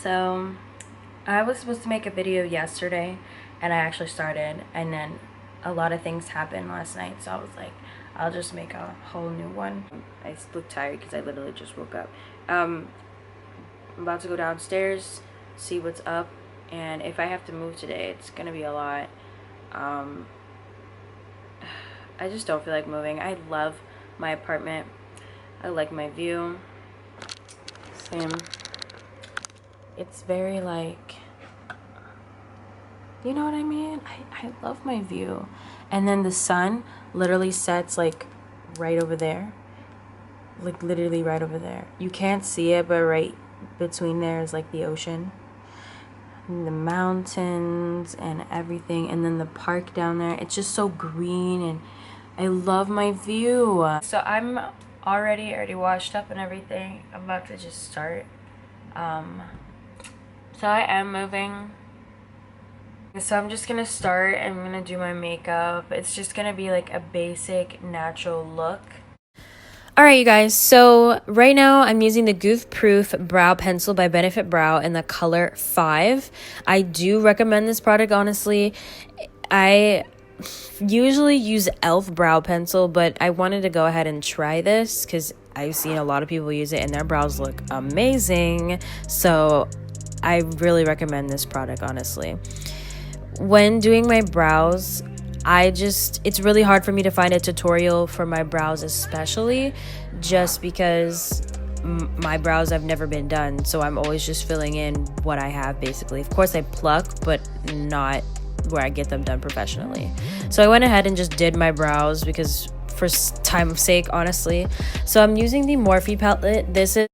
So I was supposed to make a video yesterday, and I actually started, and then a lot of things happened last night, so I was like, I'll just make a whole new one. I look tired because I literally just woke up. I'm about to go downstairs, see what's up, and if I have to move today, it's gonna be a lot. I just don't feel like moving. I love my apartment. I like my view. Same. It's very like, you know what I mean? I love my view. And then the sun literally sets like right over there. Like literally right over there. You can't see it, but right between there is like the ocean. And the mountains and everything. And then the park down there. It's just so green and I love my view. So I'm already washed up and everything. I'm about to just start. So I am moving. So I'm just gonna start. I'm gonna do my makeup. It's just gonna be like a basic natural look. Alright you guys, so right now I'm using the Goof Proof Brow Pencil by Benefit Brow in the color 5. I do recommend this product, honestly. I usually use e.l.f. brow pencil, but I wanted to go ahead and try this because I've seen a lot of people use it and their brows look amazing. So I really recommend this product, honestly. When doing my brows, it's really hard for me to find a tutorial for my brows, especially just because my brows have never been done. So I'm always just filling in what I have, basically. Of course I pluck, but not where I get them done professionally. So I went ahead and just did my brows because for time's sake, honestly. So I'm using the Morphe palette. This is...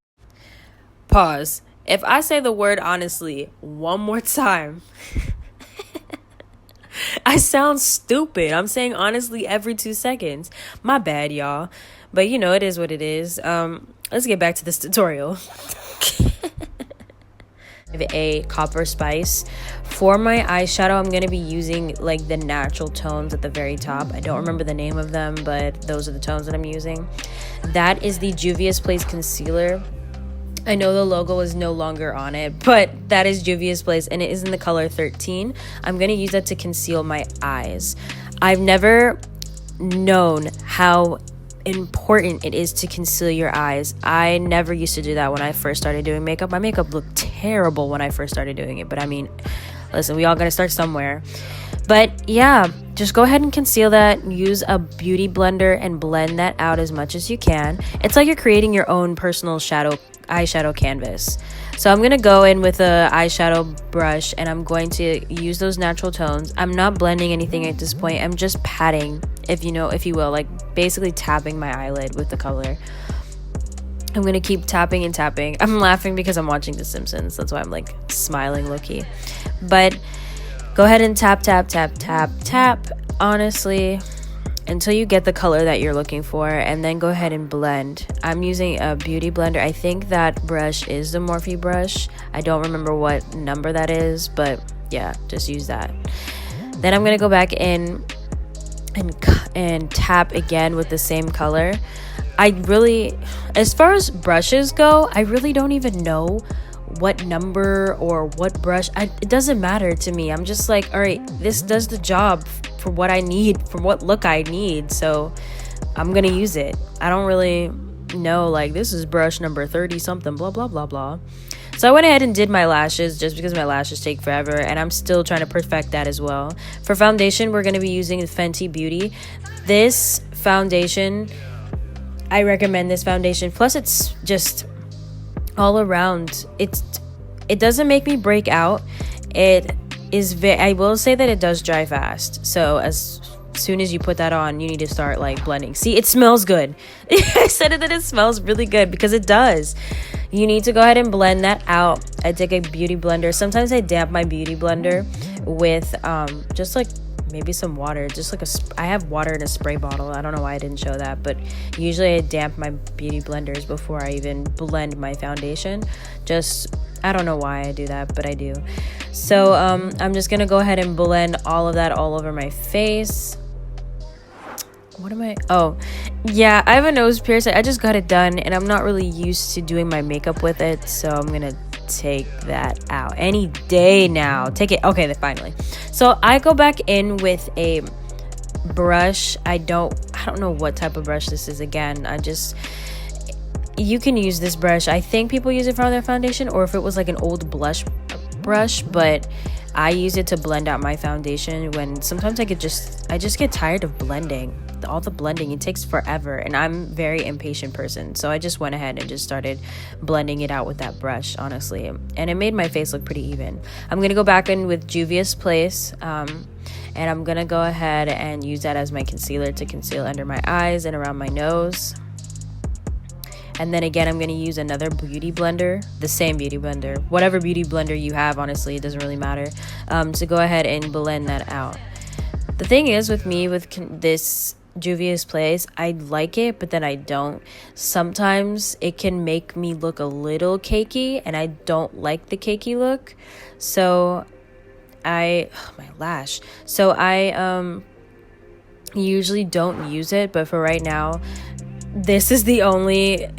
Pause. If I say the word honestly one more time, I sound stupid. I'm saying honestly every 2 seconds. My bad, y'all. But you know, it is what it is. Let's get back to this tutorial. A copper spice. For my eyeshadow, I'm going to be using like the natural tones at the very top. I don't remember the name of them, but those are the tones that I'm using. That is the Juvia's Place concealer. I know the logo is no longer on it, but that is Juvia's Place and it is in the color 13. I'm going to use that to conceal my eyes. I've never known how important it is to conceal your eyes. I never used to do that when I first started doing makeup. My makeup looked terrible when I first started doing it, but I mean, listen, we all gotta start somewhere. But yeah, just go ahead and conceal that. Use a beauty blender and blend that out as much as you can. It's like you're creating your own personal eyeshadow canvas. So I'm gonna go in with a eyeshadow brush and I'm going to use those natural tones. I'm not blending anything at this point. I'm just patting, if you will, like basically tapping my eyelid with the color. I'm gonna keep tapping and tapping. I'm laughing because I'm watching The Simpsons. That's why I'm like smiling low-key. But go ahead and tap, tap, tap, tap, tap, honestly, until you get the color that you're looking for, and then go ahead and blend. I'm using a beauty blender. I think that brush is the Morphe brush. I don't remember what number that is, but yeah, just use that. Then I'm gonna go back in and tap again with the same color. As far as brushes go, I really don't even know what number or what brush. It doesn't matter to me. I'm just like, all right, this does the job for what I need, for what look I need, so I'm gonna use it. I don't really know, like, this is brush number 30 something, blah blah blah blah. So I went ahead and did my lashes just because my lashes take forever and I'm still trying to perfect that as well. For foundation, we're going to be using the Fenty Beauty. This foundation, I recommend this foundation. Plus it's just all around. It doesn't make me break out. I will say that it does dry fast. So as soon as you put that on, you need to start like blending. See, it smells good. I said that it smells really good because it does. You need to go ahead and blend that out. I take a beauty blender. Sometimes I damp my beauty blender with just like maybe some water. Just like I have water in a spray bottle. I don't know why I didn't show that, but usually I damp my beauty blenders before I even blend my foundation. I don't know why I do that, but I do. So I'm just gonna go ahead and blend all of that all over my face. Oh yeah, I have a nose piercing. I just got it done and I'm not really used to doing my makeup with it, so I'm gonna take that out any day now. Take it. Okay, finally. So I go back in with a brush. I don't know what type of brush this is. Again, you can use this brush. I think people use it for their foundation, or if it was like an old blush brush, but I use it to blend out my foundation when sometimes I just get tired of blending. All the blending, it takes forever, and I'm a very impatient person, so I just went ahead and just started blending it out with that brush, honestly, and it made my face look pretty even. I'm gonna go back in with Juvia's Place, and I'm gonna go ahead and use that as my concealer to conceal under my eyes and around my nose. And then again, I'm going to use another beauty blender, the same beauty blender, whatever beauty blender you have, honestly, it doesn't really matter, to go ahead and blend that out. The thing is with me, with this Juvia's Place, I like it, but then I don't. Sometimes it can make me look a little cakey, and I don't like the cakey look. So my lash. So I usually don't use it, but for right now, this is the only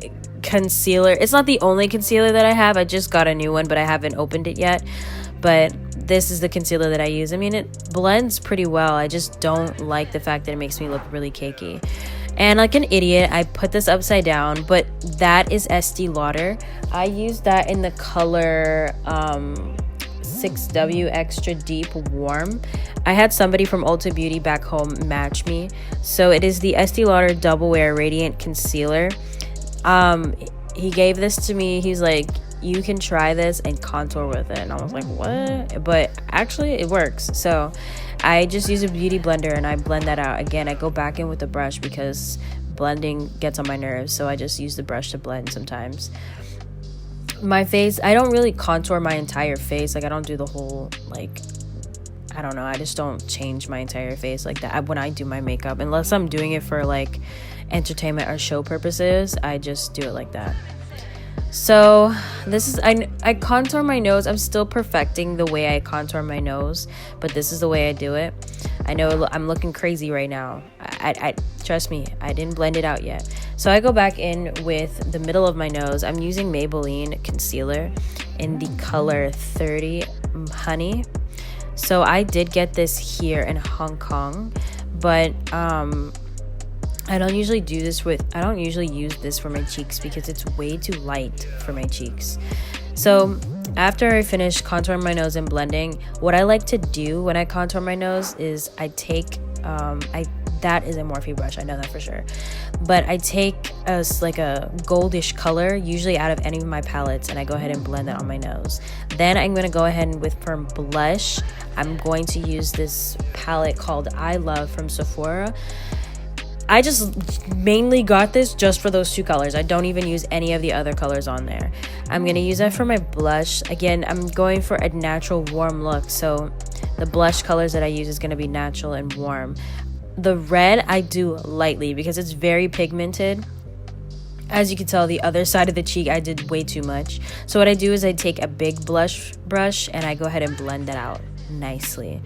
concealer. It's not the only concealer that I have. I just got a new one, but I haven't opened it yet. But this is the concealer that I use. I mean, it blends pretty well. I just don't like the fact that it makes me look really cakey. And like an idiot, I put this upside down, but that is Estée Lauder. I used that in the color 6W Extra Deep Warm. I had somebody from Ulta Beauty back home match me. So it is the Estée Lauder Double Wear Radiant Concealer. He gave this to me. He's like, you can try this and contour with it. And I was like, what? But actually it works. So I just use a beauty blender and I blend that out. Again, I go back in with the brush because blending gets on my nerves. So I just use the brush to blend sometimes. My face, I don't really contour my entire face. Like, I don't do the whole, like, I don't know, I just don't change my entire face like that when I do my makeup, unless I'm doing it for like entertainment or show purposes. I just do it like that. So this is, I contour my nose. I'm still perfecting the way I contour my nose, but this is the way I do it. I know I'm looking crazy right now. I trust me, I didn't blend it out yet. So I go back in with the middle of my nose. I'm using Maybelline concealer in the color 30 Honey. So I did get this here in Hong Kong, but I don't usually use this for my cheeks because it's way too light for my cheeks. So after I finish contouring my nose and blending, what I like to do when I contour my nose is I take that is a Morphe brush, I know that for sure, but I take a goldish color, usually out of any of my palettes, and I go ahead and blend that on my nose. Then I'm going to go ahead and for blush, I'm going to use this palette called Eye Love from Sephora. I just mainly got this just for those two colors. I don't even use any of the other colors on there. I'm going to use that for my blush. Again, I'm going for a natural warm look, so the blush colors that I use is going to be natural and warm. The red I do lightly because it's very pigmented. As you can tell, the other side of the cheek I did way too much. So what I do is I take a big blush brush and I go ahead and blend that out nicely.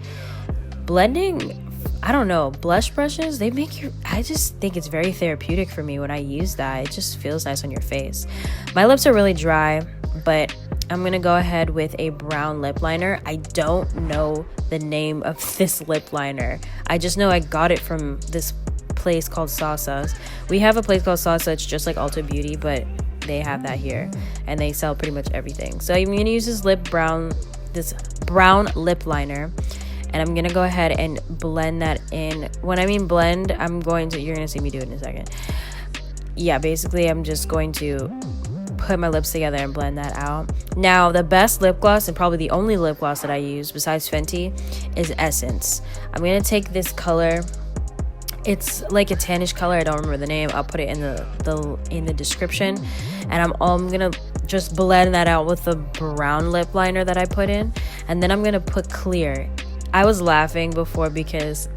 Blending, I don't know, blush brushes, I just think it's very therapeutic for me when I use that. It just feels nice on your face. My lips are really dry, but I'm gonna go ahead with a brown lip liner. I don't know the name of this lip liner. I just know I got it from this place called Salsa's. We have a place called Salsa. It's just like Ulta Beauty, but they have that here and they sell pretty much everything. So I'm gonna use this brown lip liner, and I'm gonna go ahead and blend that in. When I mean blend, you're gonna see me do it in a second. Yeah, basically I'm just going to put my lips together and blend that out. Now, the best lip gloss, and probably the only lip gloss that I use besides Fenty, is Essence. I'm gonna take this color. It's like a tannish color. I don't remember the name. I'll put it in the description. And I'm gonna just blend that out with the brown lip liner that I put in, and then I'm gonna put clear. I was laughing before because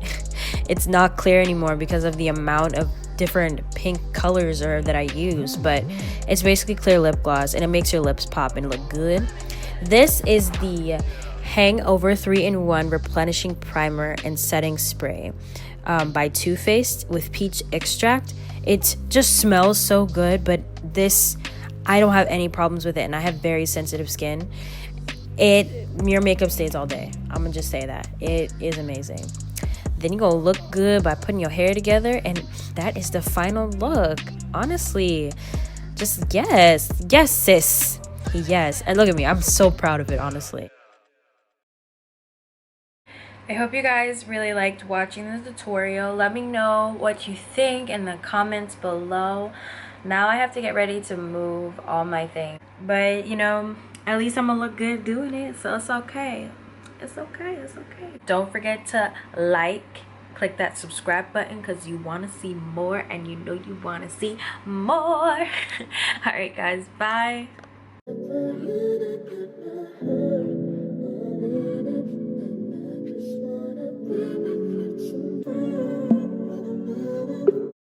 it's not clear anymore because of the amount of different pink colors that I use, but it's basically clear lip gloss and it makes your lips pop and look good. This is the Hangover 3-in-1 replenishing primer and setting spray by Too Faced with peach extract. It just smells so good, but this, I don't have any problems with it, and I have very sensitive skin. Your makeup stays all day. I'm gonna just say that. It is amazing. Then you gonna look good by putting your hair together, and that is the final look. Honestly, just yes, sis, yes. And look at me, I'm so proud of it, honestly. I hope you guys really liked watching the tutorial. Let me know what you think in the comments below. Now I have to get ready to move all my things, but you know, at least I'm gonna look good doing it, so it's okay. It's okay. Don't forget to click that subscribe button because you want to see more, and you know you want to see more. All right guys, bye.